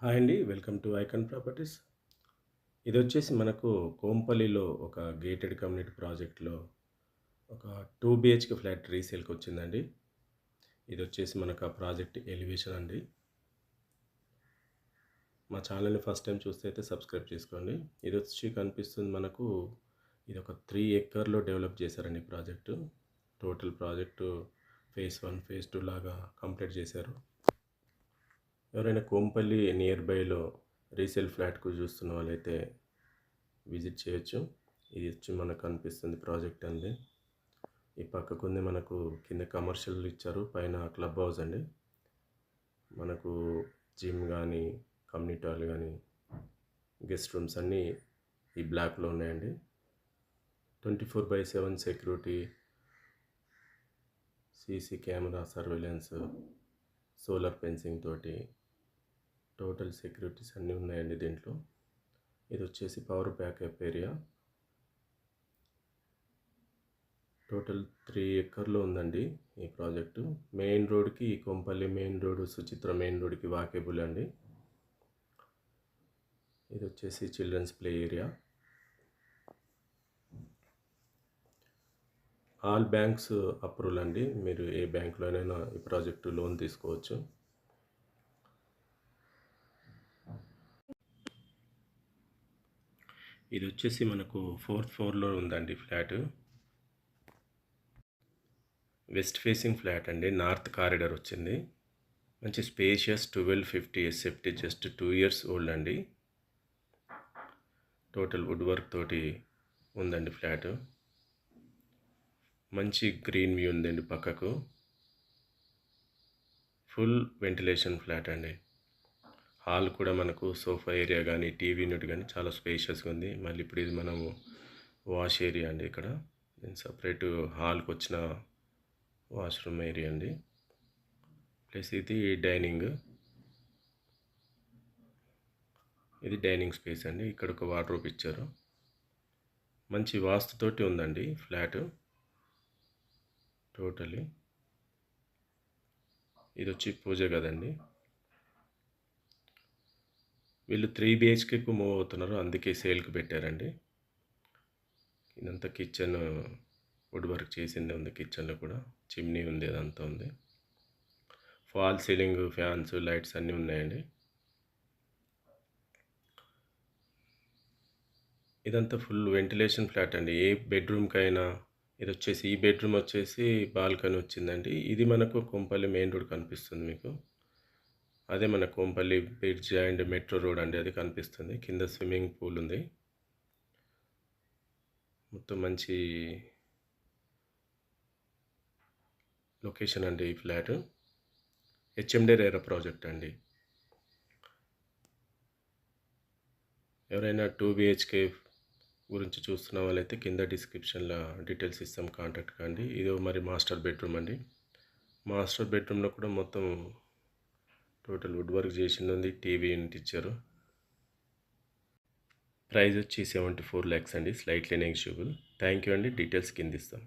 Hi అండి. Welcome to Icon Properties. ఇదొచ్చేసి మనకు కోంపల్లిలో ఒక గేటెడ్ కమ్యూనిటీ ప్రాజెక్ట్‌లో ఒక 2 బీహెచ్‌కే ఫ్లాట్ రీసేల్‌కొచ్చిందండి. ఇదొచ్చేసి మనకు ఆ ప్రాజెక్ట్ ఎలివేషన్ అండి. మా ఛానల్‌ని ఫస్ట్ టైం చూస్తే అయితే సబ్స్క్రైబ్ చేసుకోండి. ఇదొచ్చి కనిపిస్తుంది మనకు ఇదొక 3 ఎకర్‌లో డెవలప్ చేశారండి ఈ project. Total project phase 1, phase 2 లాగా కంప్లీట్ చేశారు. ఎవరైనా కోంపల్లి నియర్ బైలో రీసేల్ ఫ్లాట్‌కు చూస్తున్న వాళ్ళైతే విజిట్ చేయొచ్చు. ఇది వచ్చి మనకు కనిపిస్తుంది ప్రాజెక్ట్ అండి. ఈ పక్కకుంది మనకు కింద కమర్షియల్ ఇచ్చారు. పైన క్లబ్ హౌస్ అండి. మనకు జిమ్ కానీ, కమ్యూనిటీ హాల్ కానీ, గెస్ట్ రూమ్స్ అన్నీ ఈ బ్లాక్‌లో ఉన్నాయండి. 24/7 security, CC camera surveillance, solar fencing తోటి టోటల్ సెక్యూరిటీస్ అన్నీ ఉన్నాయండి దీంట్లో. ఇది వచ్చేసి పవర్ బ్యాకప్ ఏరియా. టోటల్ 3 ఎకర్‌లో ఉందండి ఈ ప్రాజెక్టు. మెయిన్ రోడ్‌కి Kompally main road, Suchitra main రోడ్‌కి వాకేబుల్ అండి. ఇది వచ్చేసి children's play area. All banks approval అండి. మీరు ఏ బ్యాంక్‌లోనైనా ఈ ప్రాజెక్టు లోన్ తీసుకోవచ్చు. ఇది వచ్చేసి మనకు 4th ఫ్లోర్‌లో ఉందండి ఫ్లాటు. వెస్ట్ ఫేసింగ్ ఫ్లాట్ అండి. నార్త్ కారిడార్ వచ్చింది. మంచి spacious 1250 SFT, just 2 years old అండి. టోటల్ వుడ్ వర్క్ తోటి ఉందండి ఫ్లాటు. మంచి గ్రీన్ వ్యూ ఉందండి పక్కకు. ఫుల్ వెంటిలేషన్ ఫ్లాట్ అండి. హాల్ కూడా మనకు సోఫా ఏరియా కానీ, టీవీ యూనిట్ కానీ చాలా స్పేషియస్గా ఉంది. మళ్ళీ ఇప్పుడు ఇది మనము వాష్ ఏరియా అండి. ఇక్కడ సపరేటు హాల్కి వచ్చిన వాష్రూమ్ ఏరియా అండి. ప్లస్ ఇది డైనింగ్. ఇది డైనింగ్ స్పేస్ అండి. ఇక్కడ ఒక వార్డ్రోబ్ ఇచ్చారు. మంచి వాస్తుతోటి ఉందండి ఫ్లాటు టోటలీ. ఇది వచ్చి పూజ గదండి. వీళ్ళు 3 బీహెచ్కేకు మూవ్ అవుతున్నారు, అందుకే సేల్కి పెట్టారండి. ఇదంతా కిచెన్ వుడ్ వర్క్ చేసింది ఉంది. కిచెన్లో కూడా చిమ్నీ ఉంది, అదంతా ఉంది. ఫాల్ సీలింగ్ ఫ్యాన్స్, లైట్స్ అన్నీ ఉన్నాయండి. ఇదంతా ఫుల్ వెంటిలేషన్ ఫ్లాట్ అండి. ఏ బెడ్రూమ్కైనా ఇది వచ్చేసి ఈ బెడ్రూమ్ వచ్చేసి బాల్కనీ వచ్చిందండి. ఇది మనకు కొంపల్లి మెయిన్ రోడ్ కనిపిస్తుంది మీకు. అదే మన Kompally bridge and metro road అండి, అది కనిపిస్తుంది. కింద స్విమ్మింగ్ పూల్ ఉంది. మొత్తం మంచి లొకేషన్ అండి ఈ ఫ్లాట్. హెచ్ఎండి రేరా ప్రాజెక్ట్ అండి. ఎవరైనా 2 బీహెచ్కే గురించి చూస్తున్న వాళ్ళైతే కింద డిస్క్రిప్షన్లో డీటెయిల్స్ ఇస్తాం, కాంటాక్ట్ కండి. ఇది మరి మాస్టర్ బెడ్రూమ్ అండి. మాస్టర్ బెడ్రూమ్లో కూడా మొత్తం టోటల్ వుడ్ వర్క్ చేసింది ఉంది. టీవీ యూనిట్ ఇచ్చారు. ప్రైస్ వచ్చి 74 lakhs అండి, స్లైట్లీ నెగిషియబుల్. థ్యాంక్ యూ అండి. డీటెయిల్స్ కింద ఇస్తాం.